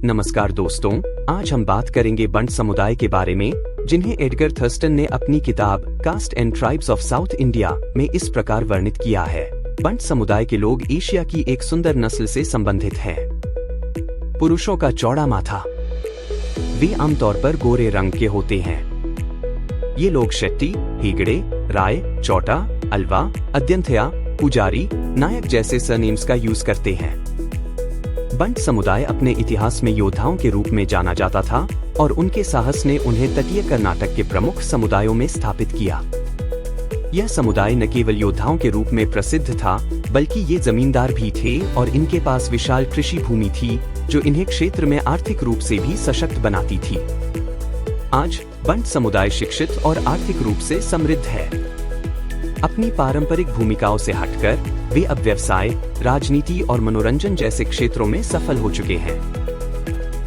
नमस्कार दोस्तों, आज हम बात करेंगे बंट समुदाय के बारे में, जिन्हें एडगर थर्स्टन ने अपनी किताब caste and tribes of south India में इस प्रकार वर्णित किया है। बंट समुदाय के लोग एशिया की एक सुंदर नस्ल से संबंधित हैं। पुरुषों का चौड़ा माथा, वे आमतौर पर गोरे रंग के होते हैं। ये लोग शेट्टी, हेगड़े, राय, चौटा, अल्वा, अद्यंथया, पुजारी, नायक जैसे सरनेम्स का यूज करते हैं। बंट समुदाय अपने इतिहास में योद्धाओं के रूप में जाना जाता था और उनके साहस ने उन्हें तटीय कर्नाटक के प्रमुख समुदायों में स्थापित किया। यह समुदाय न केवल योद्धाओं के रूप में प्रसिद्ध था, बल्कि ये जमींदार भी थे और इनके पास विशाल कृषि भूमि थी, जो इन्हें क्षेत्र में आर्थिक रूप से भी सशक्त बनाती थी। आज बंट समुदाय शिक्षित और आर्थिक रूप से समृद्ध है। अपनी पारंपरिक भूमिकाओं से हटकर वे अब व्यवसाय, राजनीति और मनोरंजन जैसे क्षेत्रों में सफल हो चुके हैं।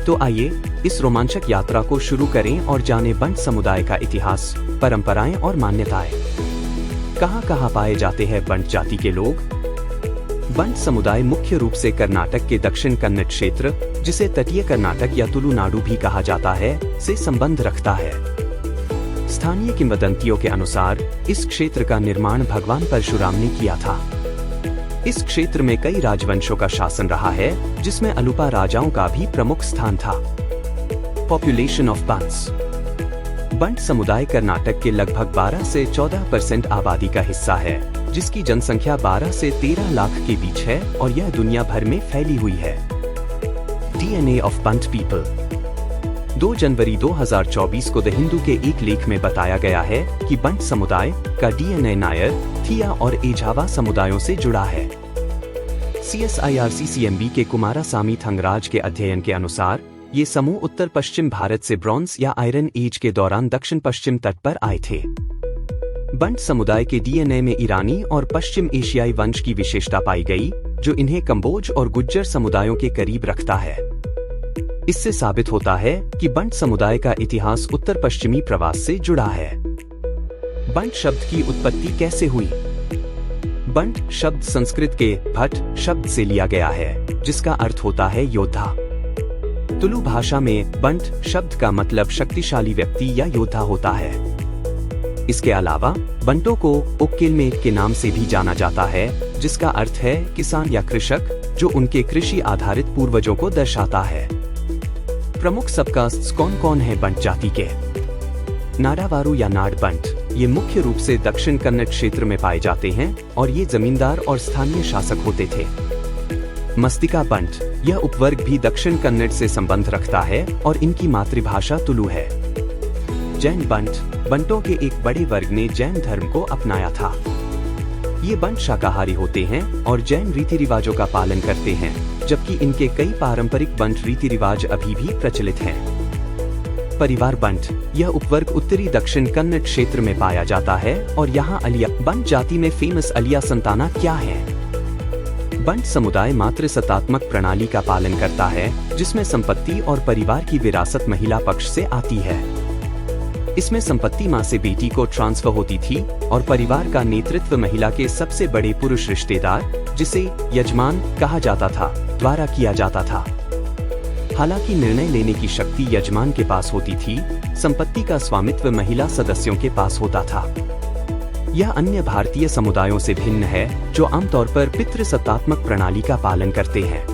तो आइए इस रोमांचक यात्रा को शुरू करें और जानें बंट समुदाय का इतिहास, परंपराएं और मान्यताएं। कहां-कहां पाए जाते हैं बंट जाति के लोग? बंट समुदाय मुख्य रूप से कर्नाटक के दक्षिण कन्नड़ क्षेत्र, जिसे तटीय कर्नाटक या तुलुनाडु भी कहा जाता है, से संबंध रखता है। स्थानीय किंवदंतियों के अनुसार इस क्षेत्र का निर्माण भगवान परशुराम ने किया था। इस क्षेत्र में कई राजवंशों का शासन रहा है, जिसमें अलुपा राजाओं का भी प्रमुख स्थान था। Population of Bunts. बंट समुदाय कर्नाटक के लगभग 12 से 14% आबादी का हिस्सा है, जिसकी जनसंख्या 12 से 13 लाख के बीच है और यह दुनिया भर में फैली हुई है। DNA of Bunt people. 2 जनवरी 2024 को द हिंदू के एक लेख में बताया गया है कि बंट समुदाय का डीएनए नायर, थिया और एझावा समुदायों से जुड़ा है। CSIRCCMB के कुमारासामी थंगराज के अध्ययन के अनुसार ये समूह उत्तर पश्चिम भारत से ब्रॉन्ज या आयरन एज के दौरान दक्षिण पश्चिम तट पर आए थे। बंट समुदाय के डीएनए में ईरानी और पश्चिम एशियाई वंश की विशेषता पाई गई, जो इन्हें कंबोज और गुज्जर समुदायों के करीब रखता है। इससे साबित होता है कि बंट समुदाय का इतिहास उत्तर पश्चिमी प्रवास से जुड़ा है। बंट शब्द की उत्पत्ति कैसे हुई? बंट शब्द संस्कृत के भट शब्द से लिया गया है, जिसका अर्थ होता है योद्धा। तुलु भाषा में बंट शब्द का मतलब शक्तिशाली व्यक्ति या योद्धा होता है। इसके अलावा बंटों को ओक्केलमे के नाम से भी जाना जाता है, जिसका अर्थ है किसान या कृषक, जो उनके कृषि आधारित पूर्वजों को दर्शाता है। प्रमुख सबकास्ट्स कौन कौन है बंट जाति के? नाडावारू या नाड बंट, ये मुख्य रूप से दक्षिण कन्नड़ क्षेत्र में पाए जाते हैं और ये जमींदार और स्थानीय शासक होते थे। मस्तिका बंट, यह उपवर्ग भी दक्षिण कन्नड़ से संबंध रखता है और इनकी मातृभाषा तुलु है। जैन बंट, बंटों के एक बड़े वर्ग ने जैन धर्म को अपनाया था। ये बंट शाकाहारी होते हैं और जैन रीति रिवाजों का पालन करते हैं, जबकि इनके कई पारंपरिक बंट रीति रिवाज अभी भी प्रचलित हैं। परिवार बंट, यह उपवर्ग उत्तरी दक्षिण कन्नड़ क्षेत्र में पाया जाता है और यहाँ अलिया बंट जाति में फेमस अलिया संताना क्या है? बंट समुदाय मातृसत्तात्मक प्रणाली का पालन करता है, जिसमें संपत्ति और परिवार की विरासत महिला पक्ष से आती है। इसमें संपत्ति मां से बेटी को ट्रांसफर होती थी और परिवार का नेतृत्व महिला के सबसे बड़े पुरुष रिश्तेदार, जिसे यजमान कहा जाता था, द्वारा किया जाता था। हालांकि निर्णय लेने की शक्ति यजमान के पास होती थी, संपत्ति का स्वामित्व महिला सदस्यों के पास होता था। यह अन्य भारतीय समुदायों से भिन्न है, जो आमतौर पर पितृसत्तात्मक प्रणाली का पालन करते हैं।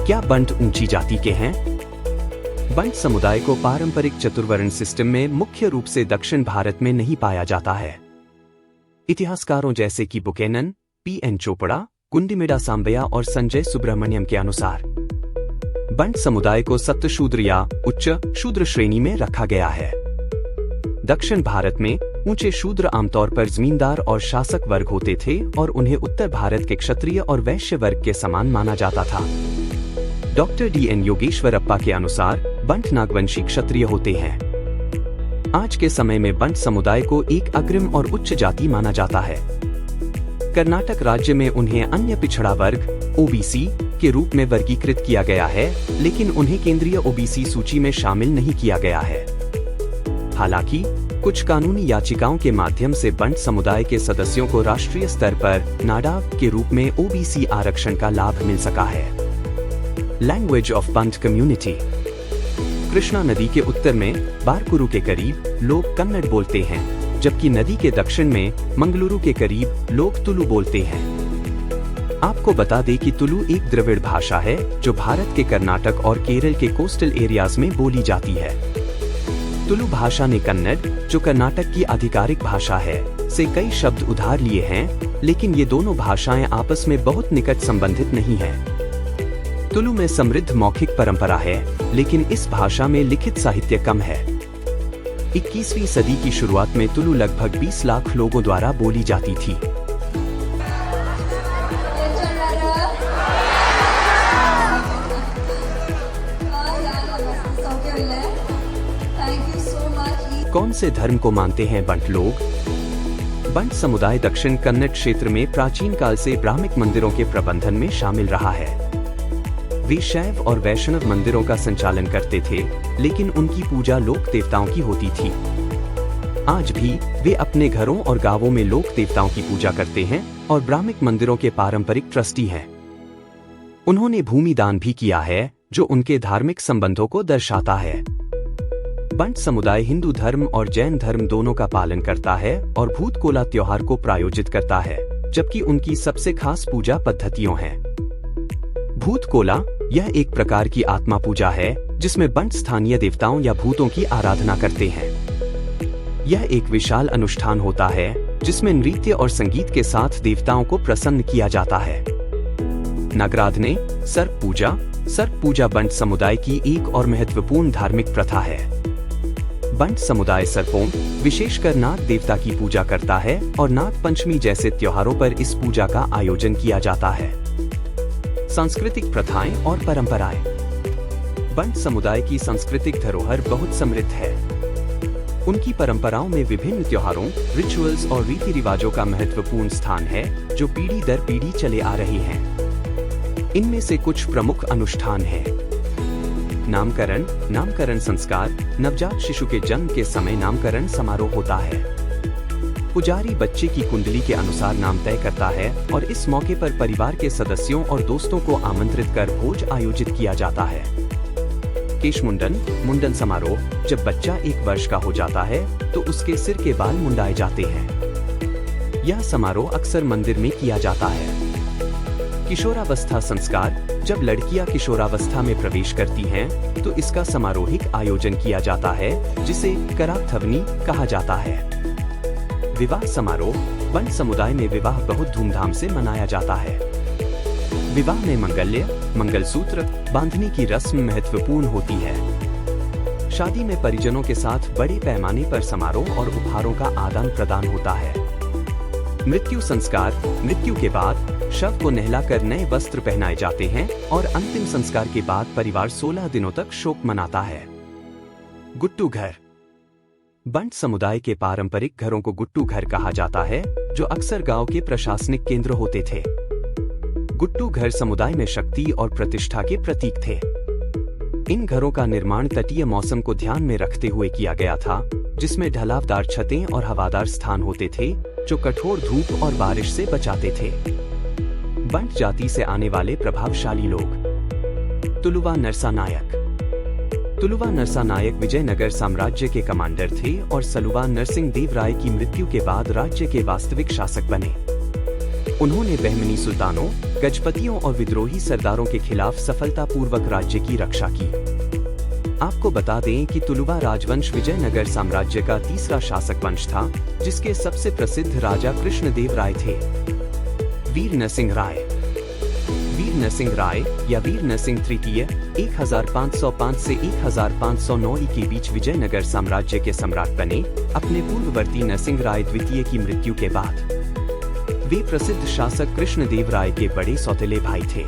क्या बंट ऊंची जाति के हैं? बंट समुदाय को पारंपरिक चतुर्वर्ण सिस्टम में मुख्य रूप से दक्षिण भारत में नहीं पाया जाता है। इतिहासकारों जैसे कि बुकेनन, P.N. चोपड़ा, कुंडिमिडा सांबया और संजय सुब्रमण्यम के अनुसार बंट समुदाय को सप्त शूद्र या उच्च शूद्र श्रेणी में रखा गया है। दक्षिण भारत में ऊंचे शूद्र आमतौर पर जमींदार और शासक वर्ग होते थे और उन्हें उत्तर भारत के क्षत्रिय और वैश्य वर्ग के समान माना जाता था। Doctor D.N. योगेश्वरप्पा के अनुसार बंट नागवंशी क्षत्रिय होते हैं। आज के समय में बंट समुदाय को एक अग्रिम और उच्च जाति माना जाता है। कर्नाटक राज्य में उन्हें अन्य पिछड़ा वर्ग OBC के रूप में वर्गीकृत किया गया है, लेकिन उन्हें केंद्रीय OBC सूची में शामिल नहीं किया गया है। हालांकि कुछ कानूनी याचिकाओं के माध्यम से बंट समुदाय के सदस्यों को राष्ट्रीय स्तर पर नाडा के रूप में OBC आरक्षण का लाभ मिल सका है। Language of Bunt community. Krishna नदी के उत्तर में बारकुरु के करीब लोग कन्नड़ बोलते हैं, जबकि नदी के दक्षिण में मंगलुरु के करीब लोग तुलु बोलते हैं। आपको बता दें कि तुलु एक द्रविड़ भाषा है जो भारत के कर्नाटक और केरल के कोस्टल एरियाज में बोली जाती है। तुलु भाषा ने कन्नड़, जो कर्नाटक की आधिकारिक भाषा है, से कई शब्द उधार लिए हैं, लेकिन ये दोनों भाषाएं आपस में बहुत निकट संबंधित नहीं हैं। तुलु में समृद्ध मौखिक परंपरा है, लेकिन इस भाषा में लिखित साहित्य कम है। 21वीं सदी की शुरुआत में तुलु लगभग 20 लाख लोगों द्वारा बोली जाती थी। कौन से धर्म को मानते हैं बंट लोग? बंट समुदाय दक्षिण कन्नड़ क्षेत्र में प्राचीन काल से ब्राह्मिक मंदिरों के प्रबंधन में शामिल रहा है। वे शैव और वैष्णव मंदिरों का संचालन करते थे, लेकिन उनकी पूजा लोक देवताओं की होती थी। आज भी वे अपने घरों और गांवों में लोक देवताओं की पूजा करते हैं और ब्राह्मिक मंदिरों के पारंपरिक ट्रस्टी हैं। उन्होंने भूमि दान भी किया है, जो उनके धार्मिक संबंधों को दर्शाता है। बंट समुदाय हिंदू धर्म और जैन धर्म दोनों का पालन करता है और भूतकोला त्योहार को प्रायोजित करता है, जबकि उनकी सबसे खास पूजा पद्धतियों हैं। भूतकोला यह एक प्रकार की आत्मा पूजा है, जिसमें बंट स्थानीय देवताओं या भूतों की आराधना करते हैं। यह एक विशाल अनुष्ठान होता है, जिसमें नृत्य और संगीत के साथ देवताओं को प्रसन्न किया जाता है। नागराधने, सर्प पूजा बंट समुदाय की एक और महत्वपूर्ण धार्मिक प्रथा है। बंट समुदाय सर्पों, विशेषकर नाग देवता की पूजा करता है और नाग पंचमी जैसे त्योहारों पर इस पूजा का आयोजन किया जाता है। सांस्कृतिक प्रथाएं और परंपराएं। बंट समुदाय की सांस्कृतिक धरोहर बहुत समृद्ध है। उनकी परंपराओं में विभिन्न त्योहारों, रिचुअल्स और रीति रिवाजों का महत्वपूर्ण स्थान है, जो पीढ़ी दर पीढ़ी चले आ रहे हैं। इनमें से कुछ प्रमुख अनुष्ठान हैं। नामकरण संस्कार। नवजात शिशु के जन्म के समय नामकरण समारोह होता है। पुजारी बच्चे की कुंडली के अनुसार नाम तय करता है और इस मौके पर परिवार के सदस्यों और दोस्तों को आमंत्रित कर भोज आयोजित किया जाता है। मुंडन समारोह। जब बच्चा 1 वर्ष का हो जाता है तो उसके सिर के बाल मुंडाए जाते हैं। यह समारोह अक्सर मंदिर में किया जाता है। किशोरावस्था संस्कार। जब लड़कियां किशोरावस्था में प्रवेश करती हैं, तो इसका समारोहिक आयोजन किया जाता है, जिसे कराथवनी कहा जाता है। विवाह समारोह। बंट समुदाय में विवाह बहुत धूमधाम से मनाया जाता है। विवाह में मंगलसूत्र बांधने की रस्म महत्वपूर्ण होती है। शादी में परिजनों के साथ बड़े पैमाने पर समारोह और उपहारों का आदान प्रदान होता है। मृत्यु संस्कार। मृत्यु के बाद शव को नहलाकर नए वस्त्र पहनाए जाते हैं और अंतिम संस्कार के बाद परिवार 16 दिनों तक शोक मनाता है। गुट्टू घर। बंट समुदाय के पारंपरिक घरों को गुट्टू घर कहा जाता है, जो अक्सर गांव के प्रशासनिक केंद्र होते थे। गुट्टू घर समुदाय में शक्ति और प्रतिष्ठा के प्रतीक थे। इन घरों का निर्माण तटीय मौसम को ध्यान में रखते हुए किया गया था, जिसमें ढलावदार छतें और हवादार स्थान होते थे, जो कठोर धूप और बारिश से बचाते थे। बंट जाति से आने वाले प्रभावशाली लोग। तुलुवा नरसा नायक विजयनगर साम्राज्य के कमांडर थे और सलुवा नरसिंह देव राय की मृत्यु के बाद राज्य के वास्तविक शासक बने। उन्होंने बहमनी सुल्तानों, गजपतियों और विद्रोही सरदारों के खिलाफ सफलतापूर्वक राज्य की रक्षा की। आपको बता दें कि तुलुवा राजवंश विजयनगर साम्राज्य का तीसरा शासक वंश था, जिसके सबसे प्रसिद्ध राजा कृष्णदेव राय थे। वीर नरसिंह राय या वीर नरसिंह तृतीय 1505 से 1509 के बीच विजयनगर साम्राज्य के सम्राट बने, अपने पूर्ववर्ती नरसिंह राय द्वितीय की मृत्यु के बाद। वे प्रसिद्ध शासक कृष्णदेव राय के बड़े सौतेले भाई थे।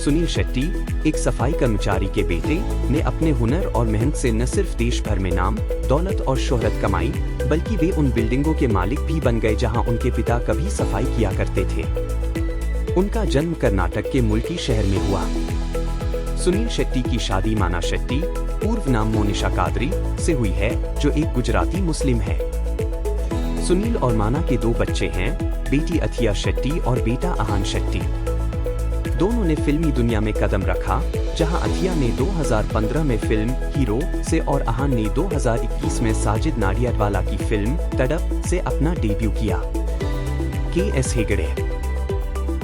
सुनील शेट्टी, एक सफाई कर्मचारी के बेटे, ने अपने हुनर और मेहनत से न सिर्फ देश भर में नाम, दौलत और शोहरत कमाई, बल्कि वे उन बिल्डिंगों के मालिक भी बन गए जहां उनके पिता कभी सफाई किया करते थे। उनका जन्म कर्नाटक के मुल्की शहर में हुआ। सुनील शेट्टी की शादी माना शेट्टी, पूर्व नाम मोनिशा कादरी, से हुई है, जो एक गुजराती मुस्लिम है। सुनील और माना के 2 बच्चे हैं, बेटी अथिया शेट्टी और बेटा आहान शेट्टी। दोनों ने फिल्मी दुनिया में कदम रखा, जहां अथिया ने 2015 में फिल्म हीरो से और आहान ने 2021 में साजिद नाडियाडवाला की फिल्म तड़प से अपना डेब्यू किया। के.एस. हेगड़े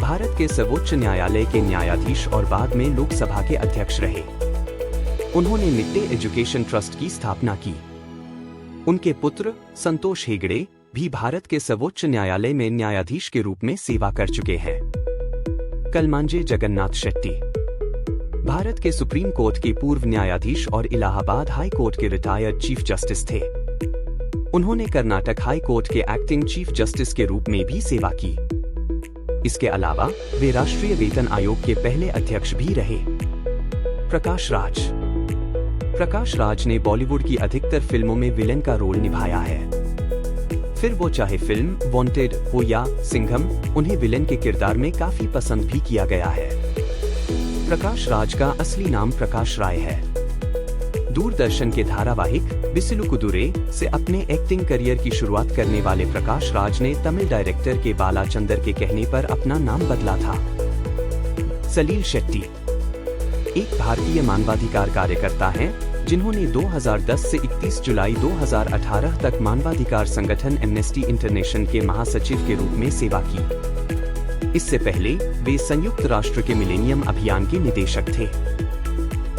भारत के सर्वोच्च न्यायालय के न्यायाधीश और बाद में लोकसभा के अध्यक्ष रहे। उन्होंने मिड डे एजुकेशन ट्रस्ट की स्थापना की। उनके पुत्र संतोष हेगड़े भी भारत के सर्वोच्च न्यायालय में न्यायाधीश के रूप में सेवा कर चुके हैं। कलमांजे जगन्नाथ शेट्टी भारत के सुप्रीम कोर्ट के पूर्व न्यायाधीश और इलाहाबाद हाई कोर्ट के रिटायर्ड चीफ जस्टिस थे। उन्होंने कर्नाटक हाई कोर्ट के एक्टिंग चीफ जस्टिस के रूप में भी सेवा की। इसके अलावा वे राष्ट्रीय वेतन आयोग के पहले अध्यक्ष भी रहे। प्रकाश राज ने बॉलीवुड की अधिकतर फिल्मों में विलेन का रोल निभाया है। फिर वो चाहे फिल्म वांटेड हो या सिंघम, उन्हें विलेन के किरदार में काफी पसंद भी किया गया है। प्रकाश राज का असली नाम प्रकाश राय है। दूरदर्शन के धारावाहिक बिसिलु कुदुरे से अपने एक्टिंग करियर की शुरुआत करने वाले प्रकाश राज ने तमिल डायरेक्टर के बालाचंदर के कहने पर अपना नाम बदला था। सलील शेट्टी एक भारतीय मानवाधिकार कार्यकर्ता हैं, जिन्होंने 2010 से 31 जुलाई 2018 तक मानवाधिकार संगठन एमनेस्टी इंटरनेशनल के महासचिव के रूप में सेवा की। इससे पहले वे संयुक्त राष्ट्र के मिलेनियम अभियान के निदेशक थे।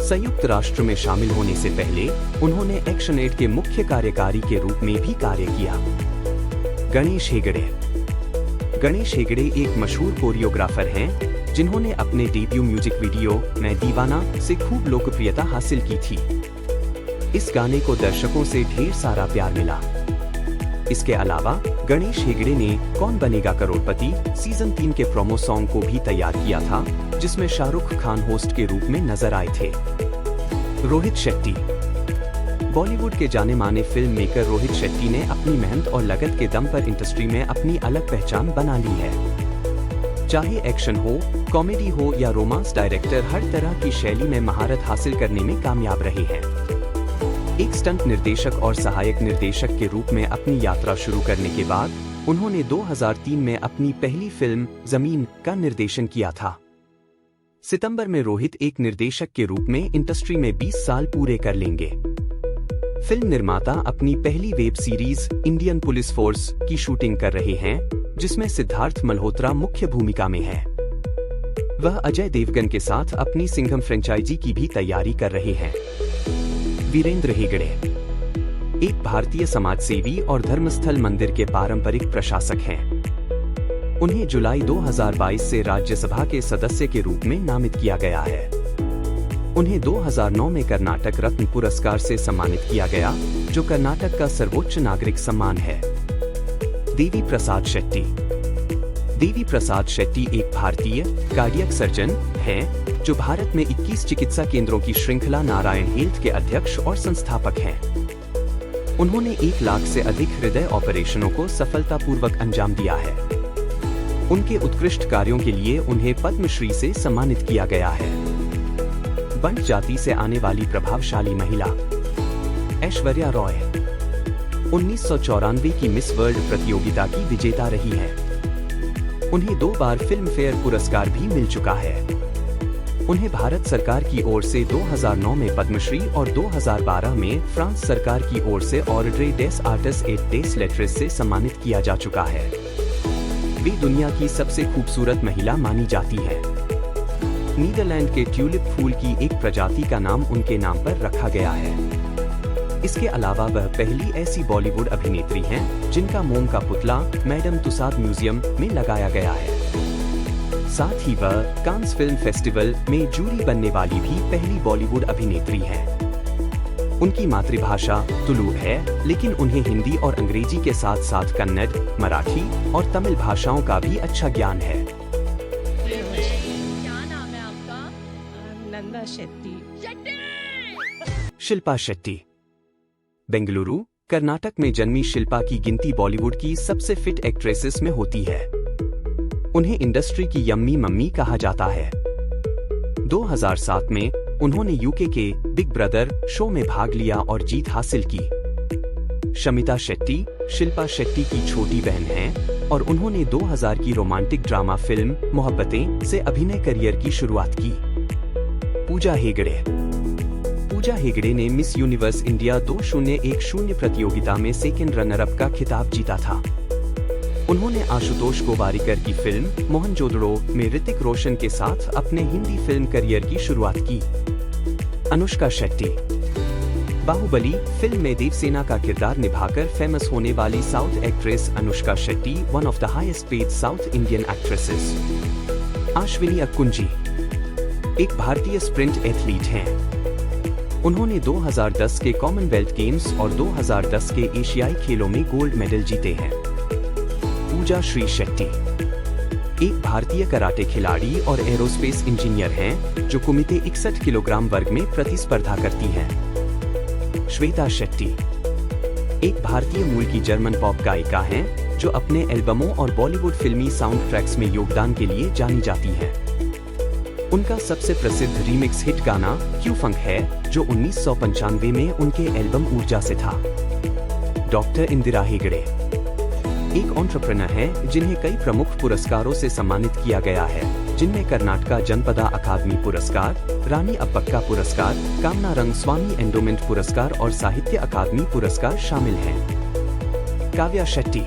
संयुक्त राष्ट्र में शामिल होने से पहले उन्होंने एक्शन एड के मुख्य कार्यकारी के रूप में भी कार्य किया। गणेश हेगड़े एक मशहूर कोरियोग्राफर हैं, जिन्होंने अपने डेब्यू म्यूजिक वीडियो मैं दीवाना से खूब लोकप्रियता हासिल की थी। इस गाने को दर्शकों से ढेर सारा प्यार मिला। इसके अलावा गणेश हेगड़े ने कौन बनेगा करोड़पति सीजन 3 के प्रोमो सॉन्ग को भी तैयार किया था, जिसमें शाहरुख खान होस्ट के रूप में नजर आए थे। रोहित शेट्टी बॉलीवुड के जाने माने फिल्म मेकर रोहित शेट्टी ने अपनी मेहनत और लगन के दम पर इंडस्ट्री में अपनी अलग पहचान बना ली है। चाहे एक्शन हो, कॉमेडी हो या रोमांस, डायरेक्टर हर तरह की शैली में महारत हासिल करने में कामयाब रहे हैं। एक स्टंट निर्देशक और सहायक निर्देशक के रूप में अपनी यात्रा शुरू करने के बाद उन्होंने 2003 में अपनी पहली फिल्म जमीन का निर्देशन किया था। सितंबर में रोहित एक निर्देशक के रूप में इंडस्ट्री में 20 साल पूरे कर लेंगे। फिल्म निर्माता अपनी पहली web series Indian police force की शूटिंग कर रहे हैं, जिसमें सिद्धार्थ मल्होत्रा मुख्य भूमिका में है। वह अजय देवगन के साथ अपनी सिंघम फ्रेंचाइजी की भी तैयारी कर रहे हैं। वीरेंद्र हेगड़े एक भारतीय समाजसेवी और धर्मस्थल मंदिर के पारंपरिक प्रशासक हैं। उन्हें जुलाई 2022 से राज्यसभा के सदस्य के रूप में नामित किया गया है। उन्हें 2009 में कर्नाटक रत्न पुरस्कार से सम्मानित किया गया, जो कर्नाटक का सर्वोच्च नागरिक सम्मान है। देवी प्रसाद शेट्टी एक भारतीय कार्डियक सर्जन हैं, जो भारत में 21 चिकित्सा केंद्रों की श्रृंखला नारायण हेल्थ के अध्यक्ष और संस्थापक हैं। उन्होंने 1 लाख से अधिक हृदय ऑपरेशनों को सफलतापूर्वक अंजाम दिया है। उनके उत्कृष्ट कार्यों के लिए उन्हें पद्मश्री से सम्मानित किया गया है। बंट जाति से आने वाली प्रभावशाली महिला ऐश्वर्या रॉय 1994 की मिस वर्ल्ड प्रतियोगिता की विजेता रही है। उन्हें 2 बार फिल्म फेयर पुरस्कार भी मिल चुका है। उन्हें भारत सरकार की ओर से 2009 में पद्मश्री और 2012 में फ्रांस सरकार की ओर से ऑर्डरे डेस आर्टिस्ट एट डेस लेट्रेस से सम्मानित किया जा चुका है। वे दुनिया की सबसे खूबसूरत महिला मानी जाती है। नीदरलैंड के ट्यूलिप फूल की एक प्रजाति का नाम उनके नाम पर रखा गया है। इसके अलावा वह पहली ऐसी बॉलीवुड अभिनेत्री हैं जिनका मोम का पुतला मैडम तुसाद म्यूजियम में लगाया गया है। साथ ही वह कांस फिल्म फेस्टिवल में जूरी बनने वाली भी पहली बॉलीवुड अभिनेत्री हैं। उनकी मातृभाषा तुलु है, लेकिन उन्हें हिंदी और अंग्रेजी के साथ साथ कन्नड़, मराठी और तमिल भाषाओं का भी अच्छा ज्ञान है। क्या नाम है आपका? नंदा शेट्टी। शिल्पा शेट्टी बेंगलुरु, कर्नाटक में जन्मी शिल्पा की गिनती बॉलीवुड की सबसे फिट एक्ट्रेसेस में होती है। उन्हें इंडस्ट्री की यम्मी मम्मी कहा जाता है। 2007 में उन्होंने यूके के बिग ब्रदर शो में भाग लिया और जीत हासिल की। शमिता शेट्टी शिल्पा शेट्टी की छोटी बहन हैं, और उन्होंने 2000 की रोमांटिक ड्रामा फिल्म मोहब्बतें से अभिनय करियर की शुरुआत की। पूजा हेगड़े ने मिस यूनिवर्स इंडिया 2010 प्रतियोगिता में सेकेंड रनर अप का खिताब जीता था। उन्होंने आशुतोष गोवारिकर की फिल्म मोहनजोदड़ो में ऋतिक रोशन के साथ अपने हिंदी फिल्म करियर की शुरुआत की। अनुष्का शेट्टी बाहुबली फिल्म में देवसेना का किरदार निभाकर फेमस होने वाली south actress Anushka Shetty one of the highest paid south Indian actresses. Ashwini Akkunji एक भारतीय स्प्रिंट एथलीट हैं। उन्होंने 2010 के कॉमनवेल्थ गेम्स और 2010 के एशियाई खेलों में गोल्ड मेडल जीते हैं। पूजा श्री शेट्टी एक भारतीय कराटे खिलाड़ी और एरोस्पेस इंजीनियर हैं, जो कुमिते 61 किलोग्राम वर्ग में प्रतिस्पर्धा करती हैं। श्वेता शेट्टी एक भारतीय मूल की जर्मन पॉप गायिका हैं, जो अपने एल्बमों और बॉलीवुड फिल्मी साउंड ट्रैक्स में योगदान के लिए जानी जाती हैं। उनका सबसे प्रसिद्ध रीमिक्स हिट गाना क्यू फंक है, जो 1995 में उनके एल्बम ऊर्जा से था। डॉक्टर इंदिरा हेगड़े एक एंटरप्रेन्योर है, जिन्हें कई प्रमुख पुरस्कारों से सम्मानित किया गया है, जिनमें कर्नाटका जनपदा अकादमी पुरस्कार, रानी अब्बक्का पुरस्कार, कामना रंग स्वामी एंडोमेंट पुरस्कार और साहित्य अकादमी पुरस्कार शामिल हैं। Kavya Shetty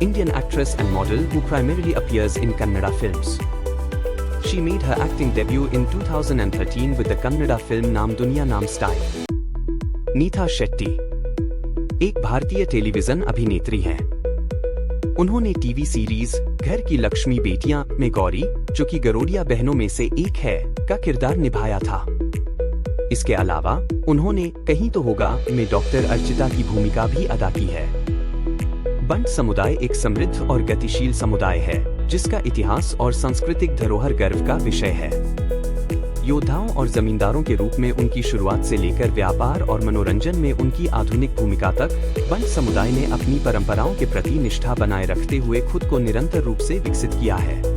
Indian actress and model who primarily appears in Kannada films. She made her acting debut in 2013 with the Kannada film नाम दुनिया नाम स्टाइल। नीता शेट्टी एक भारतीय टेलीविजन अभिनेत्री हैं। उन्होंने टीवी सीरीज घर की लक्ष्मी बेटियां में गौरी, जो कि गरोडिया बहनों में से एक है, का किरदार निभाया था। इसके अलावा उन्होंने कहीं तो होगा में डॉक्टर अर्चिता की भूमिका भी अदा की है। बंट समुदाय एक समृद्ध और गतिशील समुदाय है, जिसका इतिहास और सांस्कृतिक धरोहर गर्व का विषय है। योद्धाओं और जमींदारों के रूप में उनकी शुरुआत से लेकर व्यापार और मनोरंजन में उनकी आधुनिक भूमिका तक, बंट समुदाय ने अपनी परंपराओं के प्रति निष्ठा बनाए रखते हुए खुद को निरंतर रूप से विकसित किया है।